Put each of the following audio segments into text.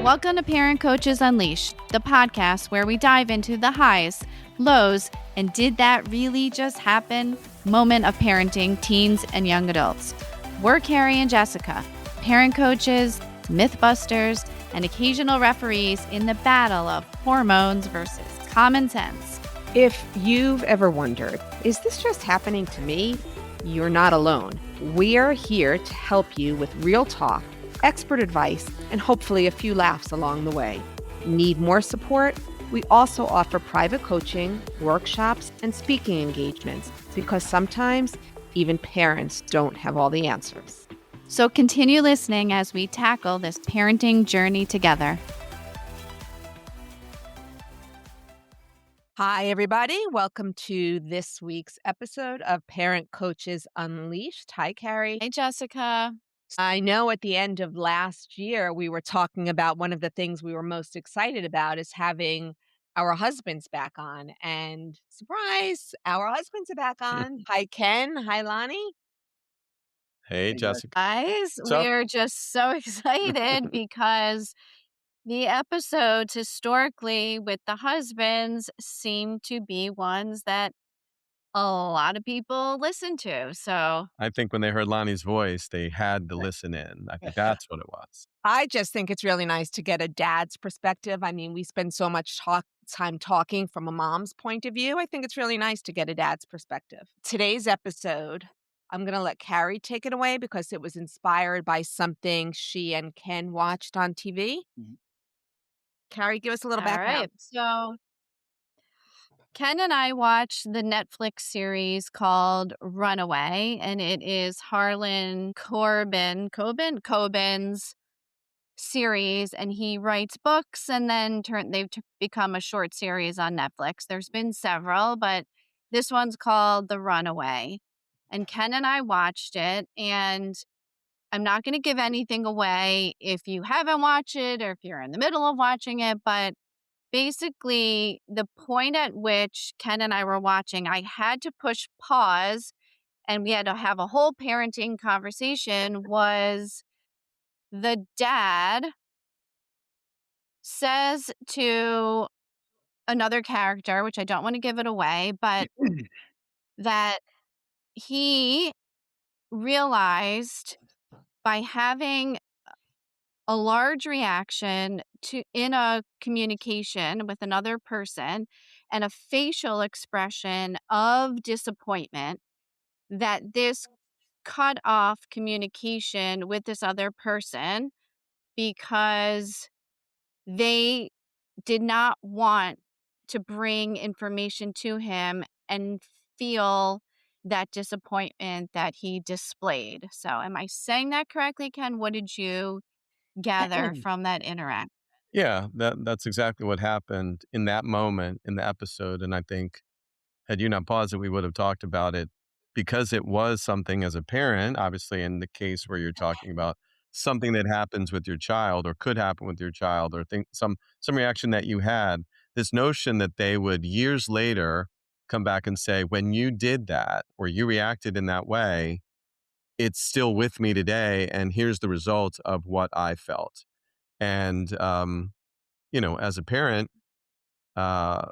Welcome to Parent Coaches Unleashed, the podcast where we dive into the highs, lows, and did that really just happen moment of parenting teens and young adults. We're Carrie and Jessica, parent coaches, mythbusters, and occasional referees in the battle of hormones versus common sense. If you've ever wondered, is this just happening to me? You're not alone. We're here to help you with real talk, expert advice, and hopefully a few laughs along the way. Need more support? We also offer private coaching, workshops, and speaking engagements because sometimes even parents don't have all the answers. So continue listening as we tackle this parenting journey together. Hi, everybody. Welcome to this week's episode of Parent Coaches Unleashed. Hi, Carrie. Hey, Jessica. I know at the end of last year, we were talking about one of the things we were most excited about is having our husbands back on. And surprise, our husbands are back on. Hi, Ken. Hi, Lonny. Hey, Jessica. Guys, we're just so excited because the episodes historically with the husbands seem to be ones that a lot of people listen to. So I think when they heard Lonnie's voice, they had to listen in. I think that's what it was. I just think it's really nice to get a dad's perspective. I mean, we spend so much time talking from a mom's point of view. I think it's really nice to get a dad's perspective. Today's episode, I'm going to let Carrie take it away because it was inspired by something she and Ken watched on TV. Mm-hmm. Carrie, give us a little background. All right. So Ken and I watched the Netflix series called Runaway, and it is Harlan Coben's series, and he writes books, and then they've become a short series on Netflix. There's been several, but this one's called The Runaway, and Ken and I watched it, and I'm not going to give anything away if you haven't watched it or if you're in the middle of watching it, but basically, the point at which Ken and I were watching, I had to push pause and we had to have a whole parenting conversation, was the dad says to another character, which I don't want to give it away, but that he realized by having a large reaction in a communication with another person and a facial expression of disappointment, that this cut off communication with this other person because they did not want to bring information to him and feel that disappointment that he displayed. So am I saying that correctly, Ken? What did you gather from that interaction? Yeah, that's exactly what happened in that moment in the episode. And I think had you not paused it, we would have talked about it because it was something as a parent, obviously in the case where you're talking about something that happens with your child or could happen with your child or some reaction that you had, this notion that they would years later come back and say, when you did that or you reacted in that way, it's still with me today. And here's the result of what I felt. And, as a parent, now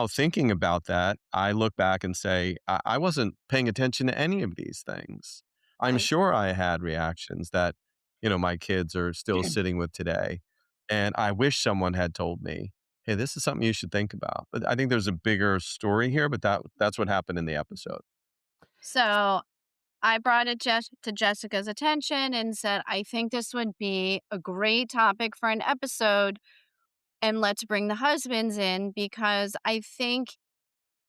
thinking about that, I look back and say, I wasn't paying attention to any of these things. I'm sure I had reactions that, my kids are still sitting with today. And I wish someone had told me, hey, this is something you should think about. But I think there's a bigger story here, but that's what happened in the episode. So I brought it to Jessica's attention and said, I think this would be a great topic for an episode. And let's bring the husbands in because I think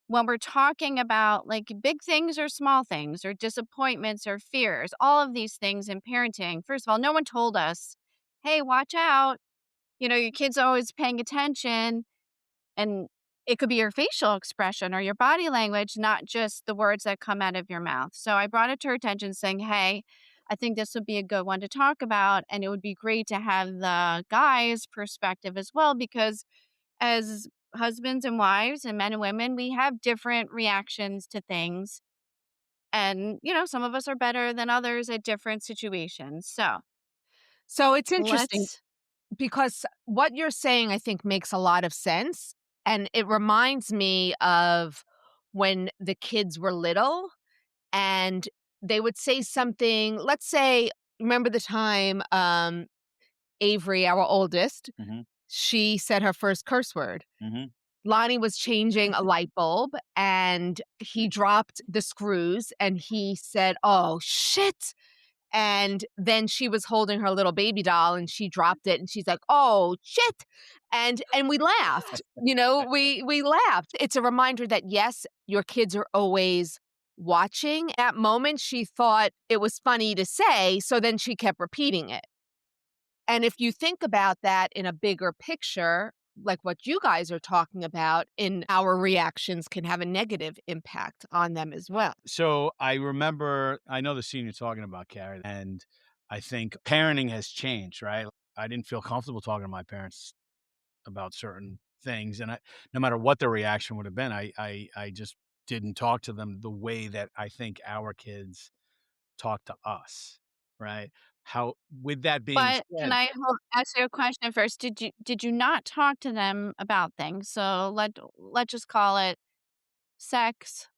when we're talking about like big things or small things or disappointments or fears, all of these things in parenting, first of all, no one told us, hey, watch out. Your kid's always paying attention. And it could be your facial expression or your body language, not just the words that come out of your mouth. So I brought it to her attention saying, hey, I think this would be a good one to talk about. And it would be great to have the guy's perspective as well, because as husbands and wives and men and women, we have different reactions to things. And, some of us are better than others at different situations. So it's interesting. because what you're saying, I think, makes a lot of sense. And it reminds me of when the kids were little and they would say something. Let's say, remember the time Avery, our oldest, Mhm, she said her first curse word. mhm. Lonnie was changing a light bulb and he dropped the screws and he said, "Oh, shit." And then she was holding her little baby doll and she dropped it and she's like, "Oh, shit." And we laughed. We laughed. It's a reminder that yes, your kids are always watching. At moment she thought it was funny to say, so then she kept repeating it. And if you think about that in a bigger picture, like what you guys are talking about, in our reactions can have a negative impact on them as well. So I know the scene you're talking about, Carrie, and I think parenting has changed, right? I didn't feel comfortable talking to my parents about certain things, and no matter what the reaction would have been, I just didn't talk to them the way that I think our kids talk to us, right? How with that being But can said, I ask you a question first? Did you not talk to them about things? So let's just call it sex,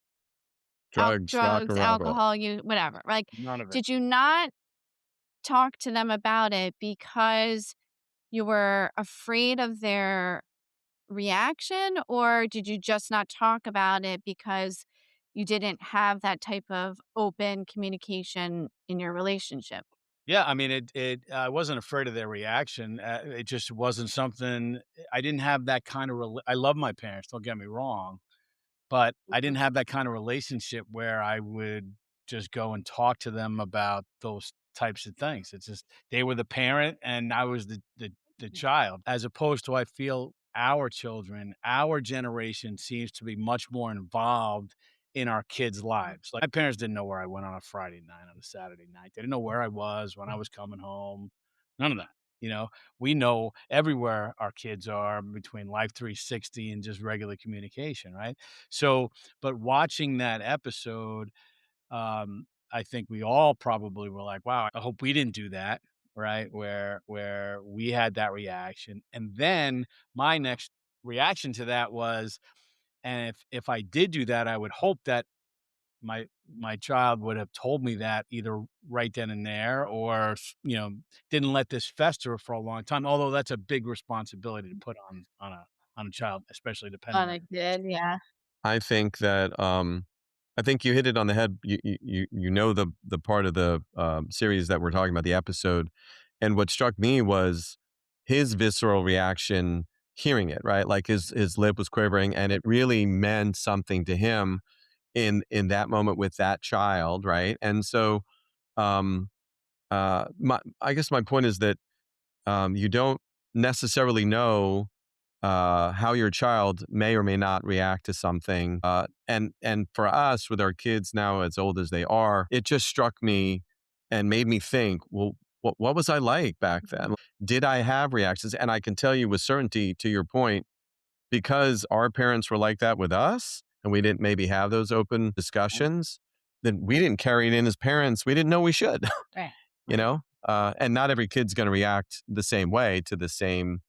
Drugs, rock drugs, and roll. alcohol, you whatever. Like, none of it. did you not talk to them about it because you were afraid of their reaction, or did you just not talk about it because you didn't have that type of open communication in your relationship? Yeah, I mean, I wasn't afraid of their reaction. It just wasn't something I didn't have that kind of I love my parents, don't get me wrong, but I didn't have that kind of relationship where I would just go and talk to them about those types of things. It's just they were the parent and I was the child, as opposed to I feel our children, our generation seems to be much more involved in our kids' lives. Like my parents didn't know where I went on a Friday night, on a Saturday night. They didn't know where I was when I was coming home. None of that. You know, we know everywhere our kids are between Life 360 and just regular communication, right? So, but watching that episode, I think we all probably were like, "Wow, I hope we didn't do that," right? Where we had that reaction, and then my next reaction to that was, and if I did do that, I would hope that my child would have told me that either right then and there or didn't let this fester for a long time. Although that's a big responsibility to put on a child, especially depending Thought on I did, yeah. I think that, I think you hit it on the head. You know the part of the, series that we're talking about, the episode, and what struck me was his visceral reaction hearing it, right? Like his lip was quivering, and it really meant something to him in that moment with that child, right? And so, um, I guess my point is that, you don't necessarily know how your child may or may not react to something. And for us, with our kids now as old as they are, it just struck me and made me think, well, what was I like back then? Did I have reactions? And I can tell you with certainty, to your point, because our parents were like that with us, and we didn't maybe have those open discussions, then we didn't carry it in as parents. We didn't know we should, Right. you know? And not every kid's going to react the same way to the same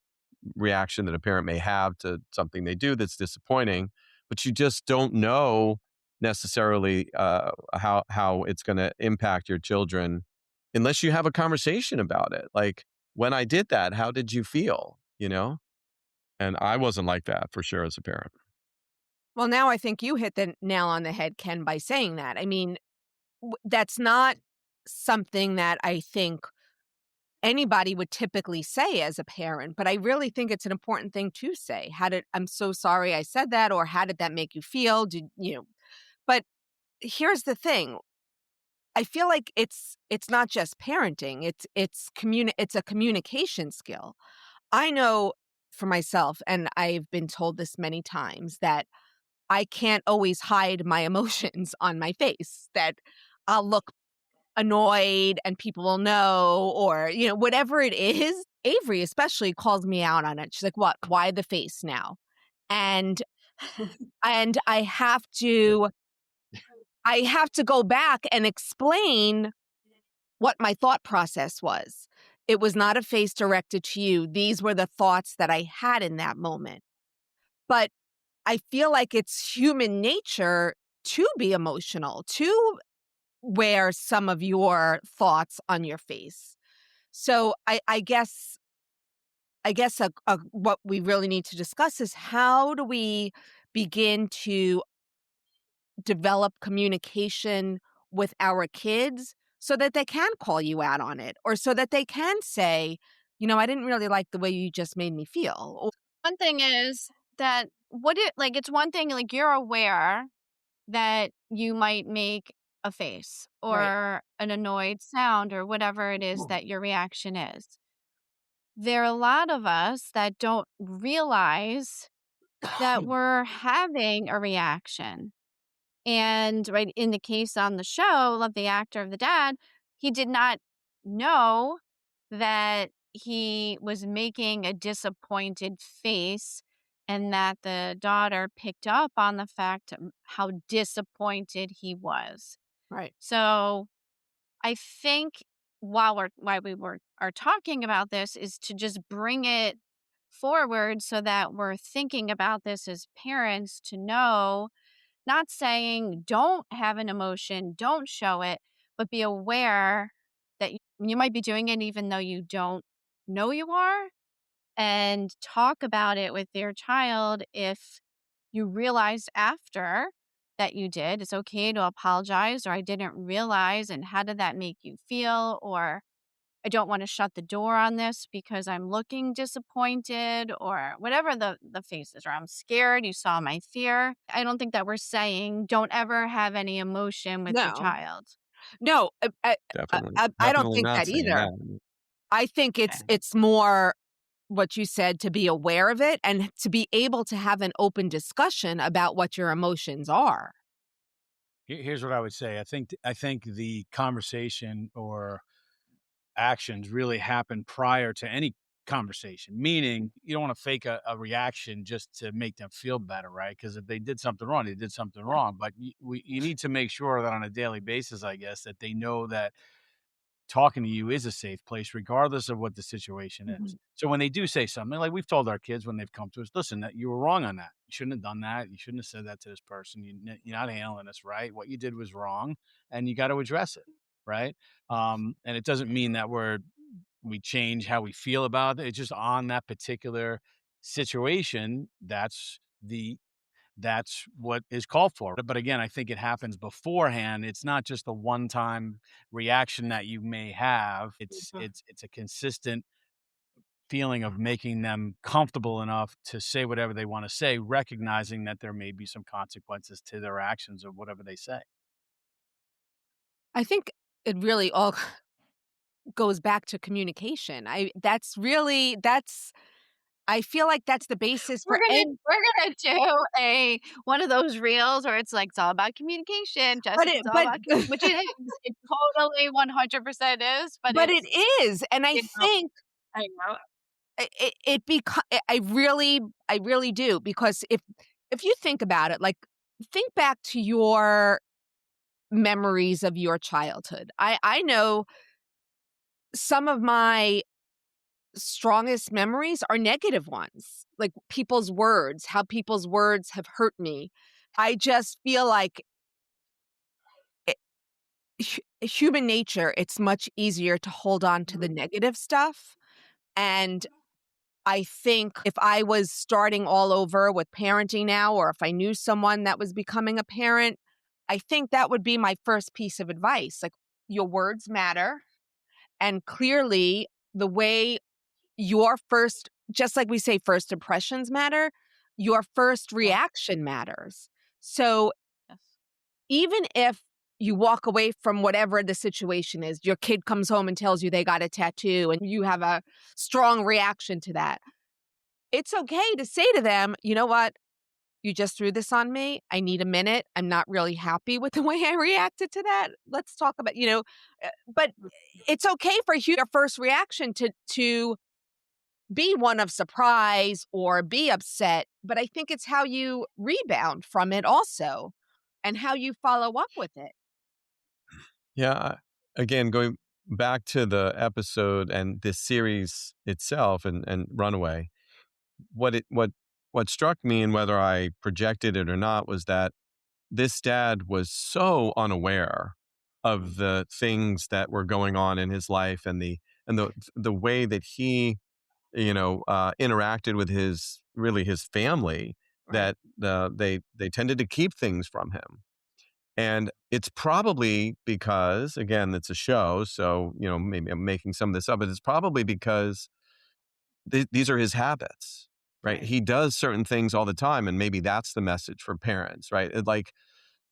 reaction that a parent may have to something they do that's disappointing, but you just don't know necessarily how it's going to impact your children unless you have a conversation about it. Like, when I did that, how did you feel? And I wasn't like that for sure as a parent. Well, now I think you hit the nail on the head, Ken, by saying that. I mean, that's not something that I think anybody would typically say as a parent, but I really think it's an important thing to say. I'm so sorry I said that, or how did that make you feel? But here's the thing. I feel like it's not just parenting. It's a communication skill. I know for myself, and I've been told this many times, that I can't always hide my emotions on my face, that I'll look annoyed and people will know, or, whatever it is. Avery especially calls me out on it. She's like, "What? Why the face now?" And and I have to go back and explain what my thought process was. It was not a face directed to you. These were the thoughts that I had in that moment. But I feel like it's human nature to be emotional, to wear some of your thoughts on your face. So I guess what we really need to discuss is how do we begin to develop communication with our kids so that they can call you out on it or so that they can say, I didn't really like the way you just made me feel. One thing is that it's one thing, like, you're aware that you might make a face Right. or an annoyed sound or whatever it is that your reaction is. There are a lot of us that don't realize that we're having a reaction. And right in the case on the show of the actor of the dad, he did not know that he was making a disappointed face and that the daughter picked up on the fact how disappointed he was. Right. So I think while we were are talking about this is to just bring it forward so that we're thinking about this as parents to know, not saying don't have an emotion, don't show it, but be aware that you might be doing it even though you don't know you are, and talk about it with your child if you realized after that you did. It's okay to apologize, or I didn't realize, and how did that make you feel? Or I don't want to shut the door on this because I'm looking disappointed, or whatever the face is, or I'm scared. You saw my fear. I don't think that we're saying don't ever have any emotion with your No, child. no, Definitely, I don't definitely think not that saying either. that. I think Okay. it's more what you said, to be aware of it and to be able to have an open discussion about what your emotions are. Here's what I would say. I think the conversation or actions really happen prior to any conversation. Meaning, you don't want to fake a reaction just to make them feel better, right? Because if they did something wrong, they did something wrong. But you need to make sure that on a daily basis, I guess, that they know that talking to you is a safe place regardless of what the situation is. Mhm. So when they do say something, like we've told our kids when they've come to us, "Listen, that you were wrong on that. You shouldn't have done that. You shouldn't have said that to this person. You're not handling this right. What you did was wrong, and you gotta address it." Right? And it doesn't mean that we change how we feel about it. It's just on that particular situation, that's what is called for. But again, I think it happens beforehand. It's not just a one-time reaction that you may have. It's a consistent feeling of making them comfortable enough to say whatever they want to say, recognizing that there may be some consequences to their actions of whatever they say. I think it really all goes back to communication. I feel like that's the basis for any. We're gonna do a one of those reels where it's like it's all about communication. but Jessica, it it's all but about which it is. It totally 100% is, but but it it's is, and I you know think I know. I really do, because if you think about it, like, think back to your memories of your childhood. I know some of my strongest memories are negative ones, like people's words, how people's words have hurt me. I just feel like it, human nature, it's much easier to hold on to the negative stuff. And I think if I was starting all over with parenting now, or if I knew someone that was becoming a parent, I think that would be my first piece of advice. Like, your words matter. And clearly, the way your first, just like we say, first impressions matter, your first Yeah. reaction matters. So Yes. even if you walk away from whatever the situation is, your kid comes home and tells you they got a tattoo and you have a strong reaction to that, it's okay to say to them, you know what? You just threw this on me. I need a minute. I'm not really happy with the way I reacted to that. Let's talk about, but it's okay for your first reaction to be one of surprise or be upset, but I think it's how you rebound from it also and how you follow up with it. Yeah, again, going back to the episode and this series itself and Runaway, what it what struck me and whether I projected it or not was that this dad was so unaware of the things that were going on in his life and the way that he interacted with his really his family Right. that they tended to keep things from him. And it's probably because, again, it's a show, so, maybe I'm making some of this up, but it's probably because these are his habits, right? Right. He does certain things all the time, and maybe that's the message for parents, right? Like,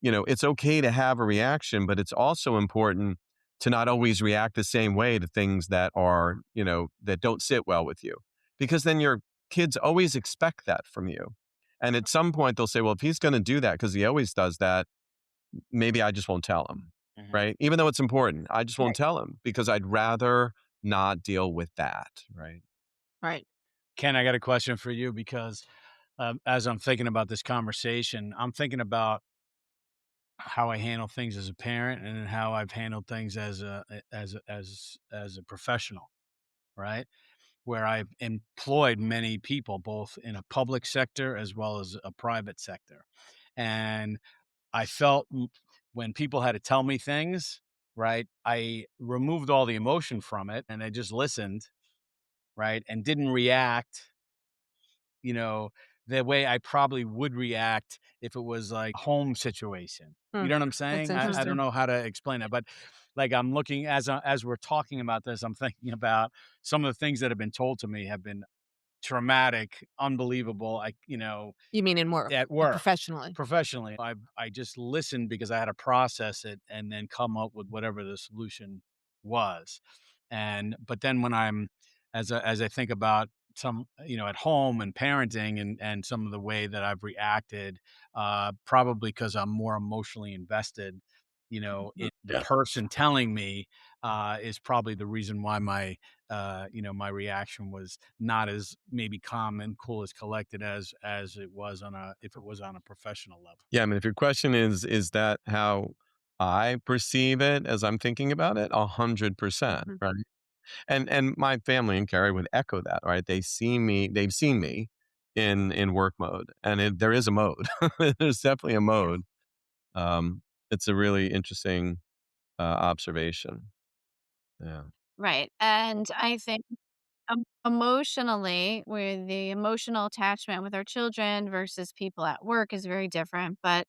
it's okay to have a reaction, but it's also important to not always react the same way to things that are, that don't sit well with you. Because then your kids always expect that from you. And at some point, they'll say, well, if he's going to do that because he always does that, maybe I just won't tell him, Mhm. right? Even though it's important, I just won't Right. tell him because I'd rather not deal with that, right? Right. Ken, I got a question for you because as I'm thinking about this conversation, I'm thinking about how I handle things as a parent and then how I've handled things as a professional, right? Where I've employed many people, both in a public sector as well as a private sector, and I felt when people had to tell me things, right? I removed all the emotion from it, and I just listened, right, and didn't react you know, the way I probably would react if it was like a home situation. Hmm. You know what I'm That's saying? I don't interesting. know how to explain it, but like I'm looking as we're talking about this, I'm thinking about some of the things that have been told to me have been traumatic, unbelievable. You mean in work, At work, professionally? professionally, I just listened because I had to process it and then come up with whatever the solution was. But then when I'm as I think about some, at home and parenting and some of the way that I've reacted, probably because I'm more emotionally invested, Mhm. in the person telling me, is probably the reason why my reaction was not as maybe calm and cool as collected as it was on a if it was on a professional level. Yeah, I mean, if your question is that how I perceive it as I'm thinking about it? 100%, Mhm. right? And my family and Carrie would echo that, right? They've seen me in work mode, and there is a mode. There's definitely a mode. Um, it's a really interesting observation. Yeah. Right. And I think emotionally, where the emotional attachment with our children versus people at work is very different. But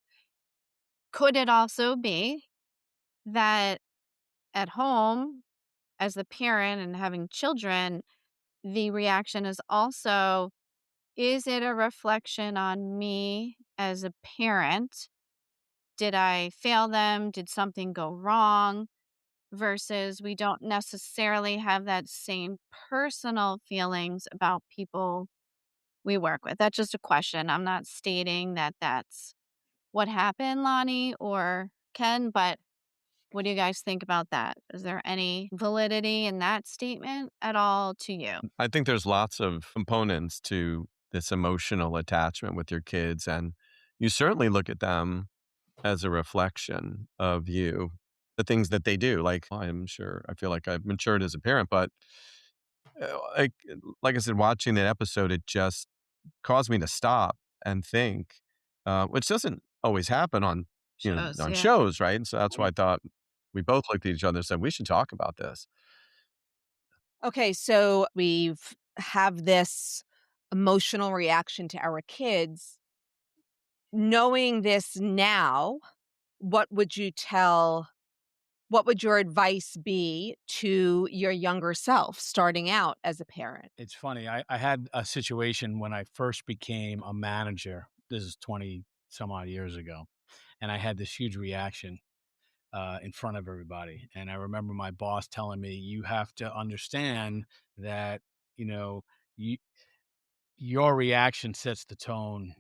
could it also be that at home, as the parent and having children, the reaction is also, is it a reflection on me as a parent? Did I fail them? Did something go wrong? Versus we don't necessarily have that same personal feelings about people we work with. That's just a question. I'm not stating that that's what happened, Lonnie or Ken, but what do you guys think about that? Is there any validity in that statement at all to you? I think there's lots of components to this emotional attachment with your kids, and you certainly look at them as a reflection of you, the things that they do. Like, I'm sure I feel like I've matured as a parent, but like I said, watching that episode, it just caused me to stop and think, which doesn't always happen on Shows, on yeah. shows, right? And so that's why Right. I thought we both looked at each other and said we should talk about this. Okay, so we've have this emotional reaction to our kids. Knowing this now, what would you tell what would your advice be to your younger self starting out as a parent? It's funny. I had a situation when I first became a manager. This is 20 some odd years ago. And I had this huge reaction in front of everybody. And I remember my boss telling me, you have to understand that, you know, you, your reaction sets the tone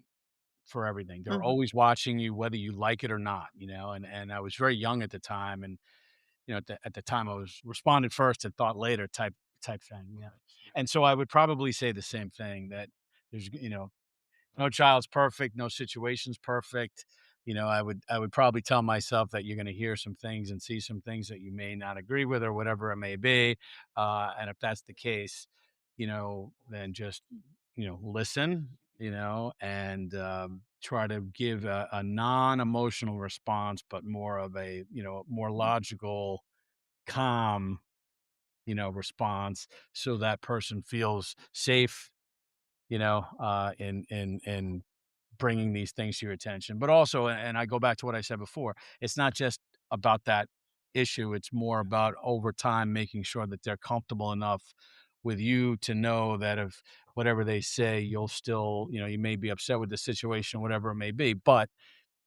for everything. They're Mhm. always watching you, whether you like it or not, and I was very young at the time. And at the time I was responded first and thought later type thing. Yeah. And so I would probably say the same thing that there's, no child's perfect, no situation's perfect. I would probably tell myself that you're gonna hear some things and see some things that you may not agree with or whatever it may be, and if that's the case, then just, listen, and, try to give a non-emotional response, but more of a, more logical, calm, response so that person feels safe, in bringing these things to your attention. But also, and I go back to what I said before, it's not just about that issue. It's more about over time making sure that they're comfortable enough with you to know that if whatever they say, you'll still, you may be upset with the situation, whatever it may be, but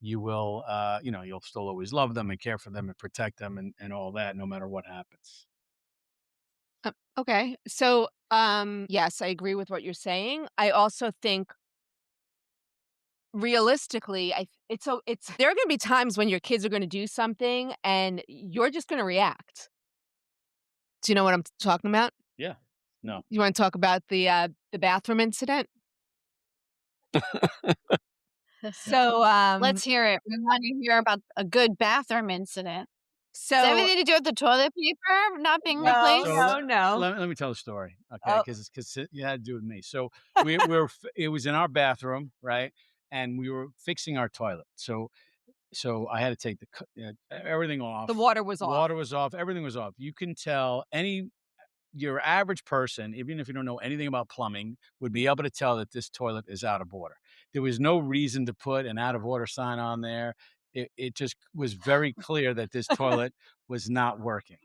you will, you'll still always love them and care for them and protect them and all that, no matter what happens. Okay. So, yes, I agree with what you're saying. I also think realistically, it's there are gonna be times when your kids are gonna do something and you're just gonna react. Do you know what I'm talking about? Yeah. No. You wanna talk about the bathroom incident? So, Let's hear it. We want to hear about a good bathroom incident. Does it have so anything to do with the toilet paper not being no, So replaced? no, no. let me tell a story, okay? Oh, Because it had to do with me. So it was in our bathroom, right? And we were fixing our toilet. So I had to take everything the off. water was off. Water was off. Everything was off. You can tell your average person, even if you don't know anything about plumbing, would be able to tell that this toilet is out of order. There was no reason to put an out of order sign on there. It just was very clear that this toilet was not working.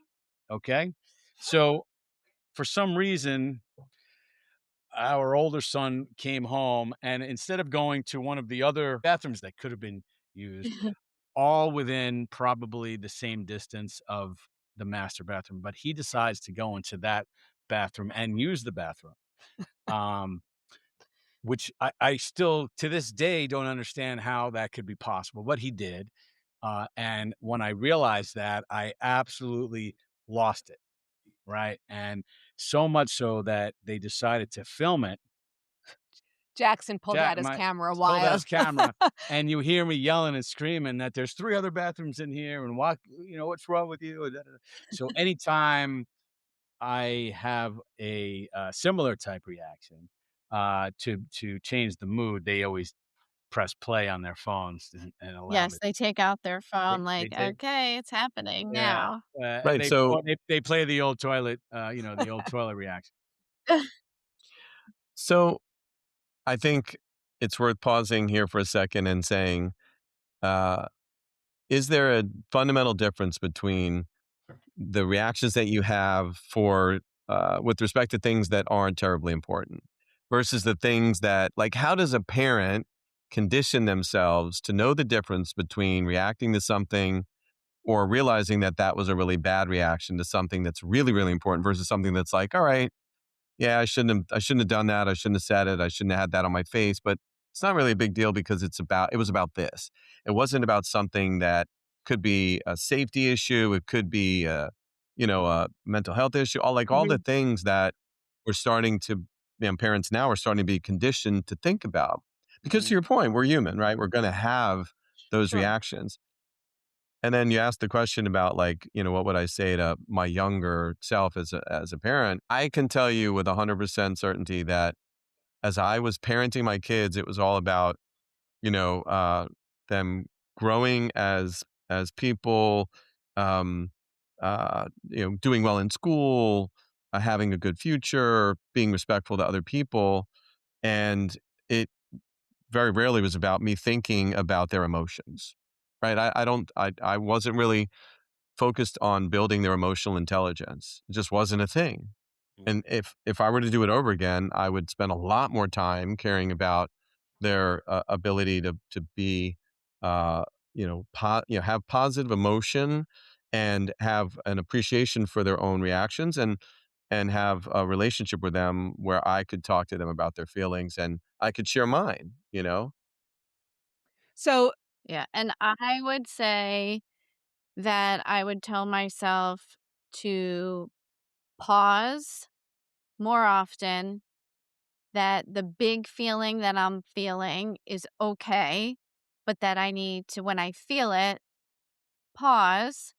Okay. So for some reason, our older son came home and instead of going to one of the other bathrooms that could have been used, all within probably the same distance of the master bathroom, but he decides to go into that bathroom and use the bathroom. Um, which I still to this day don't understand how that could be possible, but he did. And when I realized that, I absolutely lost it. Right. And so much so that they decided to film it. Jackson pulled Jack out his my camera pulled out while his camera, and you hear me yelling and screaming that there's 3 other bathrooms in here, and what's wrong with you? And da, da, da. So anytime I have a, similar type reaction, to change the mood, they always press play on their phones and allow me Yes, they take out their they phone they like, take "Okay, it's happening yeah, now." Right. So they play the old toilet, the old toilet reaction. so I think it's worth pausing here for a second and saying, uh, is there a fundamental difference between the reactions that you have for with respect to things that aren't terribly important versus the things that, like, how does a parent condition themselves to know the difference between reacting to something or realizing that that was a really bad reaction to something that's really, really important versus something that's like, all right, yeah, I shouldn't have done that. I shouldn't have said it. I shouldn't have had that on my face. But it's not really a big deal because it was about this. It wasn't about something that could be a safety issue. It could be a mental health issue. All the Mhm, things that we're starting to parents now are starting to be conditioned to think about. Because to Mhm. your point, we're human, right? We're gonna have those sure. reactions. And then you asked the question about, like, what would I say to my younger self as a parent? I can tell you with 100% certainty that as I was parenting my kids, it was all about, you know, uh, them growing as people, um, doing well in school, having a good future, being respectful to other people, and it very rarely was about me thinking about their emotions. Right? I wasn't really focused on building their emotional intelligence. It just wasn't a thing. Mhm. And if I were to do it over again, I would spend a lot more time caring about their ability to be, have positive emotion and have an appreciation for their own reactions and have a relationship with them where I could talk to them about their feelings and I could share mine. So, Yeah, and I would say that I would tell myself to pause more often, that the big feeling that I'm feeling is okay, but that I need to, when I feel it, pause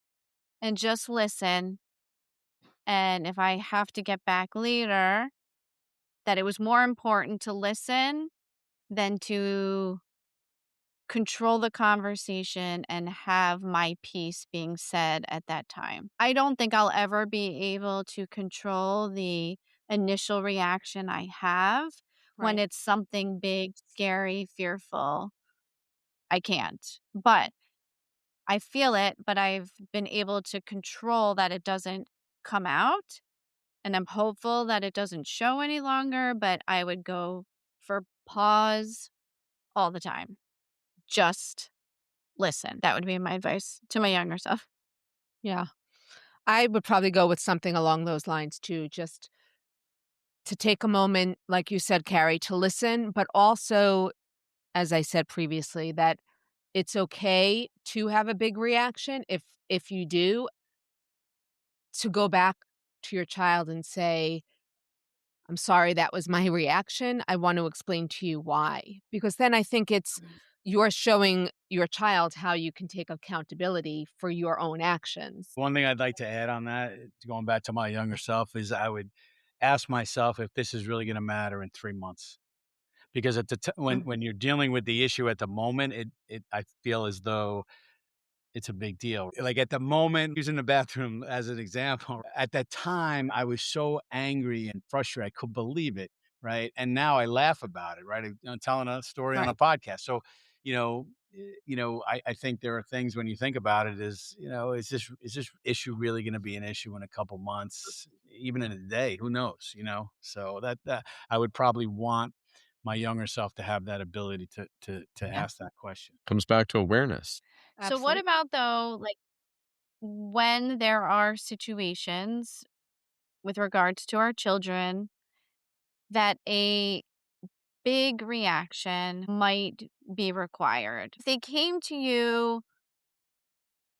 and just listen. And if I have to get back later, that it was more important to listen than to control the conversation and have my piece being said at that time. I don't think I'll ever be able to control the initial reaction I have when Right. it's something big, scary, fearful. I can't. But I feel it, but I've been able to control that it doesn't come out. And I'm hopeful that it doesn't show any longer, but I would go for pause all the time. Just listen. That would be my advice to my younger self. Yeah. I would probably go with something along those lines too, just to take a moment, like you said, Carrie, to listen, but also, as I said previously, that it's okay to have a big reaction if you do, to go back to your child and say, "I'm sorry that was my reaction. I want to explain to you why." Because then I think you're showing your child how you can take accountability for your own actions. One thing I'd like to add on that, going back to my younger self, is I would ask myself if this is really gonna matter in 3 months. Because at the ti Mhm. when you're dealing with the issue at the moment, I feel as though it's a big deal. Like, at the moment, using the bathroom as an example, at that time, I was so angry and frustrated, I couldn't believe it, right? And now I laugh about it, right? I'm telling a story on a Right. podcast. So, I think there are things when you think about it is, is this issue really gonna be an issue in a couple months, even in a day? Who knows, you know? So that I would probably want my younger self to have that ability to Yeah, ask that question. Comes back to awareness. So, what absolutely. about though, like when there are situations with regards to our children that a big reaction might be required? If they came to you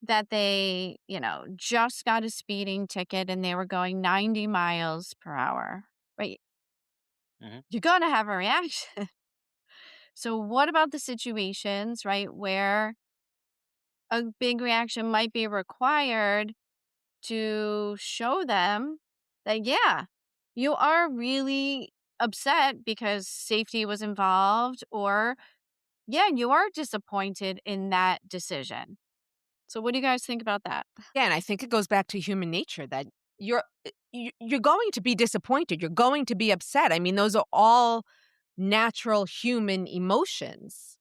that they, just got a speeding ticket and they were going 90 miles per hour, right? Mhm. You're going to have a reaction. So, what about the situations, right, where a big reaction might be required to show them that, yeah, you are really upset because safety was involved, or, yeah, you are disappointed in that decision. So, what do you guys think about that? Again, I think it goes back to human nature that you're going to be disappointed, you're going to be upset. I mean, those are all natural human emotions.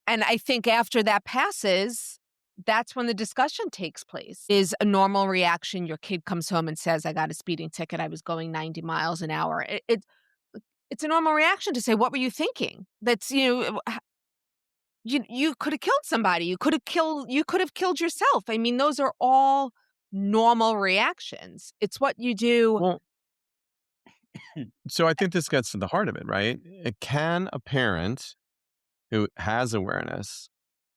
And I think after that passes, that's when the discussion takes place. Is a normal reaction your kid comes home and says, "I got a speeding ticket. I was going 90 miles an hour." It's a normal reaction to say, "What were you thinking?" That's you could have killed somebody. You could have killed yourself. I mean, those are all normal reactions. It's what you do. Well, so I think this gets to the heart of it, right? Can a parent who has awareness,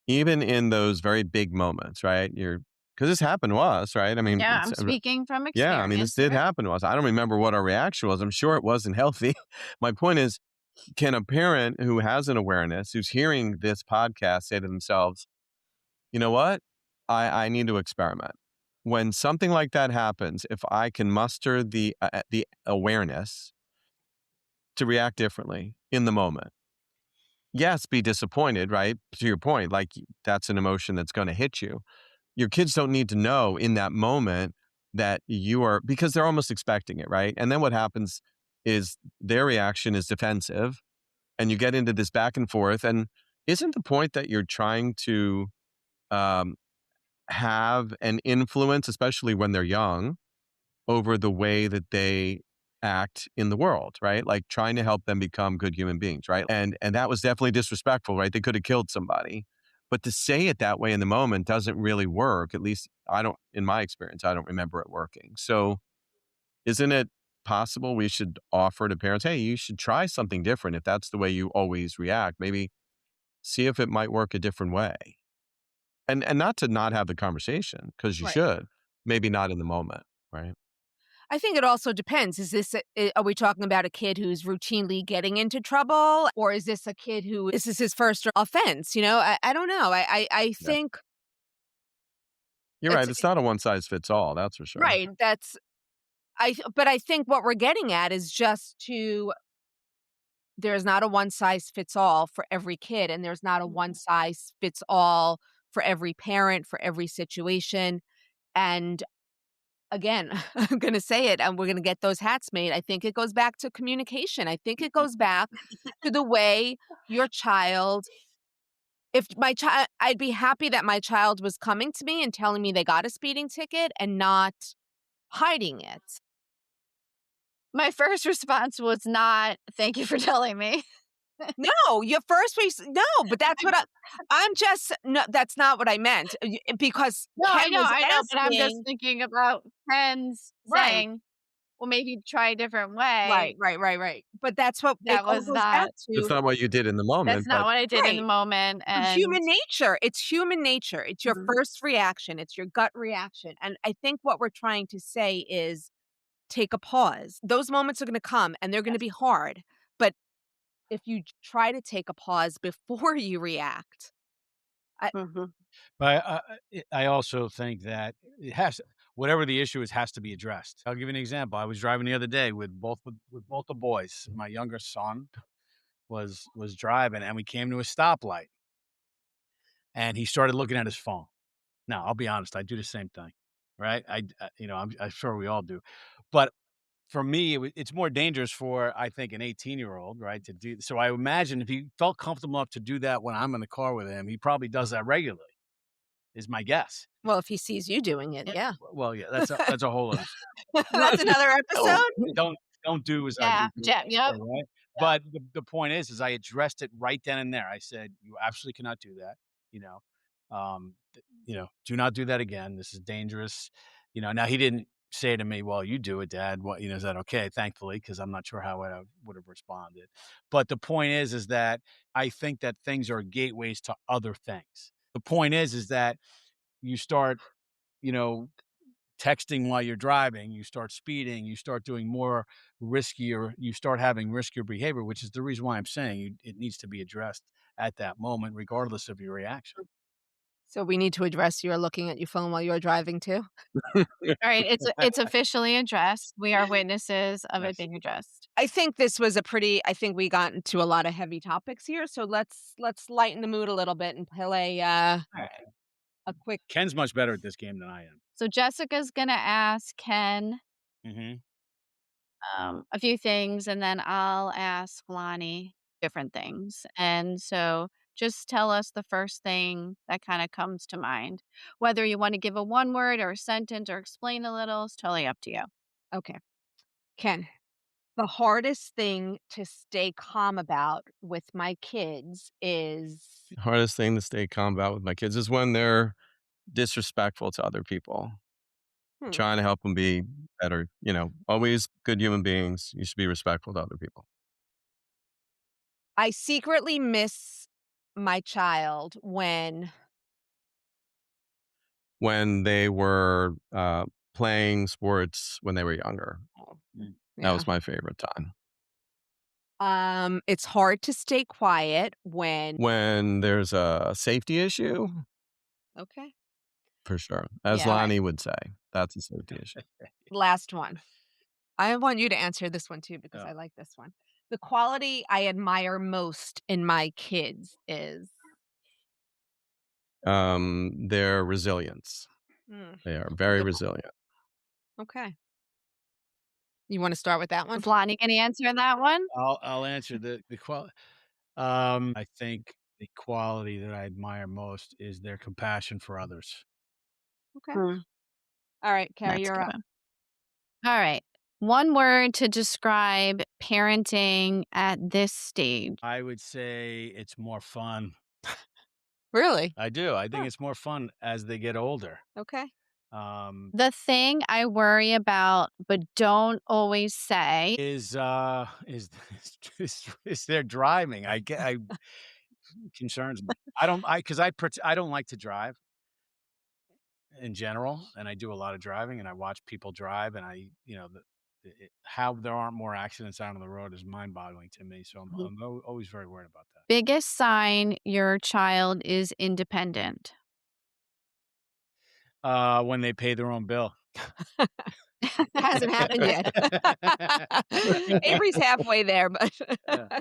even in those very big moments, right? Because this happened to us, right? I mean, Yeah, I'm speaking from yeah, I mean, this experience, did right? happen to us. I don't remember what our reaction was. I'm sure it wasn't healthy. My point is, can a parent who has an awareness, who's hearing this podcast, say to themselves, you know what? I need to experiment. When something like that happens, if I can muster the awareness to react differently in the moment, yes, be disappointed, right? To your point, like that's an emotion that's going to hit you. Your kids don't need to know in that moment that you are, because they're almost expecting it, right? And then what happens is their reaction is defensive and you get into this back and forth. And isn't the point that you're trying to um, have an influence, especially when they're young, over the way that they act in the world, right? Like trying to help them become good human beings, right? And that was definitely disrespectful, right? They could have killed somebody. But to say it that way in the moment doesn't really work. At least I don't, in my experience, I don't remember it working. So isn't it possible we should offer to parents, hey, you should try something different if that's the way you always react. Maybe see if it might work a different way. And not to not have the conversation, because you Right. should. Maybe not in the moment, right? I think it also depends. Is this are we talking about a kid who's routinely getting into trouble, or is this a kid who this is his first offense? I don't know. I Yeah. think You're it's right, it's not a one size fits all, that's for sure. right. But I think what we're getting at is just to there's not a one size fits all for every kid, and there's not a one size fits all for every parent, for every situation. And again, I'm going to say it, and we're going to get those hats made. I think it goes back to communication. I think it goes back to the way your child, if my child, I'd be happy that my child was coming to me and telling me they got a speeding ticket and not hiding it. My first response was not, "Thank you for telling me." No, your first no, but that's what I'm just no, that's not what I meant. Because No, Ken was I know, but I'm just asking, thinking about friends right, saying, "Well, maybe try a different way." right. But that's what it That all was goes back not It's to. not what you did in the that's moment, not but what I did in the Right. moment, and Human nature. It's human nature. It's your Mhm. first reaction. It's your gut reaction. And I think what we're trying to say is take a pause. Those moments are going to come and they're going to be hard. But if you try to take a pause before you react, I, Mhm. But I also think that it has whatever the issue is has to be addressed. I'll give you an example. I was driving the other day with both the boys. My younger son was driving, and we came to a stoplight, and he started looking at his phone. Now, I'll be honest, I do the same thing, right? I'm sure we all do, but for me, it's more dangerous for, I think, an 18-year-old, right, to do so I imagine if he felt comfortable enough to do that when I'm in the car with him, he probably does that regularly, is my guess. well, if he sees you doing it, Yep. yeah. Well, yeah, that's a whole other That's another don't episode. don't don't do as I Yeah, do, yep, right? yep. But the point is I addressed it right then and there. I said, "You absolutely cannot do that," "Do not do that again. This is dangerous." Now he didn't say to me, "Well, you do it, dad. What, is that okay?" Thankfully, because I'm not sure how I would have responded. But the point is that I think that things are gateways to other things. The point is that you start, you know, texting while you're driving, you start speeding, you start doing more riskier, you start having riskier behavior, which is the reason why I'm saying it needs to be addressed at that moment, regardless of your reaction. So we need to address you're looking at your phone while you're driving too. Alright, it's officially addressed. We are witnesses of it Yes. being addressed. I think this was a pretty I think we got into a lot of heavy topics here, so let's lighten the mood a little bit and play Alright. a quick. Ken's much better at this game than I am. So Jessica's gonna ask Ken, Mhm. a few things, and then I'll ask Lonnie different things. And so just tell us the first thing that kinda comes to mind. Whether you wanna give a one word or a sentence or explain a little, it's totally up to you. Okay. Ken, the hardest thing to stay calm about with my kids is. hardest thing to stay calm about with my kids is when they're disrespectful to other people. Hmm, Trying to help them be better, always good human beings. You should be respectful to other people. I secretly miss my child when. When they were, playing sports when they were younger, Oh, Mm. that yeah. was my favorite time. It's hard to stay quiet when. When there's a safety issue, Okay. for sure, as Yeah, all right. Lonnie would say, that's a safety issue. Last one. I want you to answer this one too because Yeah. I like this one. The quality I admire most in my kids is. Their resilience. Hmm, They are very the resilient. okay. You wanna start with that one? Is Lonnie gonna answer that one? I'll answer the qual I think the quality that I admire most is their compassion for others. Okay. Mm, Alright, Carrie, that's a you're good up. one. Alright. One word to describe parenting at this stage. I would say it's more fun. Really? I do. I think Huh, it's more fun as they get older. okay. Um, The thing I worry about, but don't always say, is is their driving. I concerns me. I don't I because I don't like to drive, in general, and I do a lot of driving, and I watch people drive, and how there aren't more accidents out on the road is mind-boggling to me. So Mhm. I'm always very worried about Biggest sign your child is independent. that. When they pay their own bill. Hasn't happened yet. Avery's halfway there, but Yeah.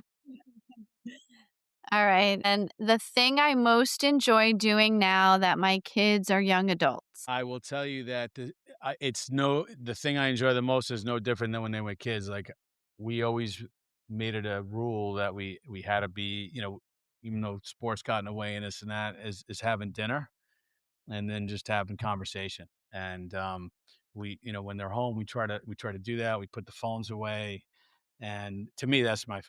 All right. And the thing I most enjoy doing now that my kids are young adults. I will tell you that the thing I enjoy the most is no different than when they were kids. Like, we always made it a rule that we had to be, even though sports got in the way and this and that, is having dinner and then just having conversation. And when they're home, we try to do that. We put the phones away, and to me, that's my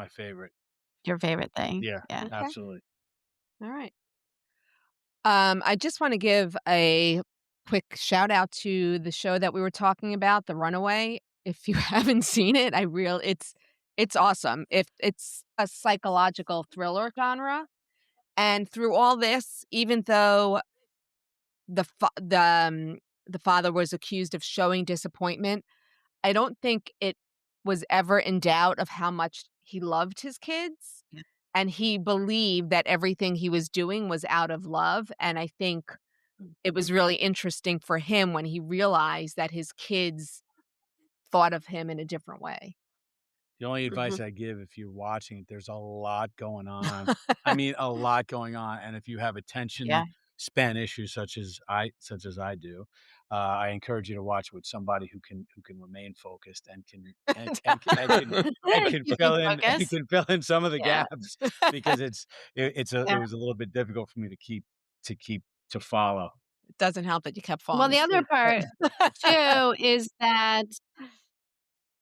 favorite. Your favorite thing. Yeah, Yeah. okay. absolutely. All right. I just want to give a quick shout out to the show that we were talking about, The Runaway. If you haven't seen it, it's awesome. If it's a psychological thriller genre, and through all this, even though the fa- the father was accused of showing disappointment, I don't think it was ever in doubt of how much he loved his kids, Yeah. and he believed that everything he was doing was out of love, and I think it was really interesting for him when he realized that his kids thought of him in a different way. The only advice Mhm. I give if you're watching, there's a lot going on. I mean, a lot going on, and if you have attention Yeah. span issues such as I do, I encourage you to watch with somebody who can remain focused and can Keep fill me in and focused. can fill in some of the Yeah. gaps because it Yeah. was a little bit difficult for me to keep to follow. It doesn't help that you kept Well, falling the other asleep, but part too is that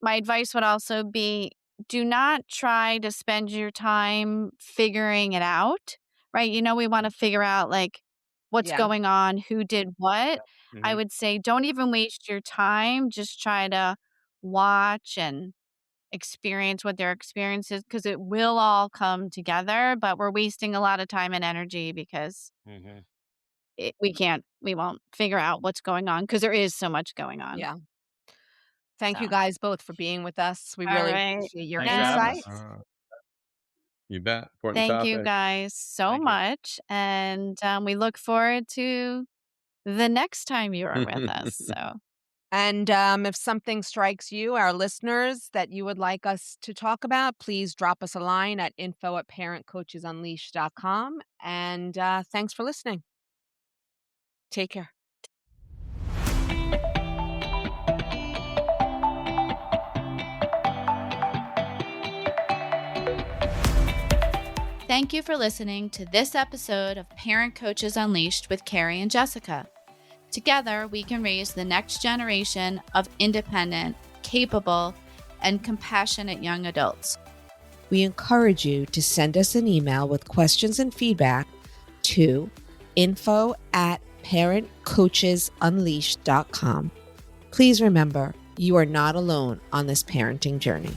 my advice would also be do not try to spend your time figuring it out, right? We want to figure out like what's yeah, going on, who did what. I Mhm. would say don't even waste your time. Just try to watch and experience what their experience is because it will all come together. But we're wasting a lot of time and energy because Mhm. we won't figure out what's going on because there is so much going on. yeah. Thank you So, guys both for being with us. We all really right. appreciate your Thanks for having Yes. us. insights. You bet. Important Thank you topic. guys so Thank you. much. And we look forward to the next time you are with us. So, And if something strikes you, our listeners, that you would like us to talk about, please drop us a line at info@parentcoachesunleashed.com. And thanks for listening. Take care. thank you for listening to this episode of Parent Coaches Unleashed with Carrie and Jessica. Together, we can raise the next generation of independent, capable, and compassionate young adults. We encourage you to send us an email with questions and feedback to info@parentcoachesunleashed.com. Please remember, you are not alone on this parenting journey.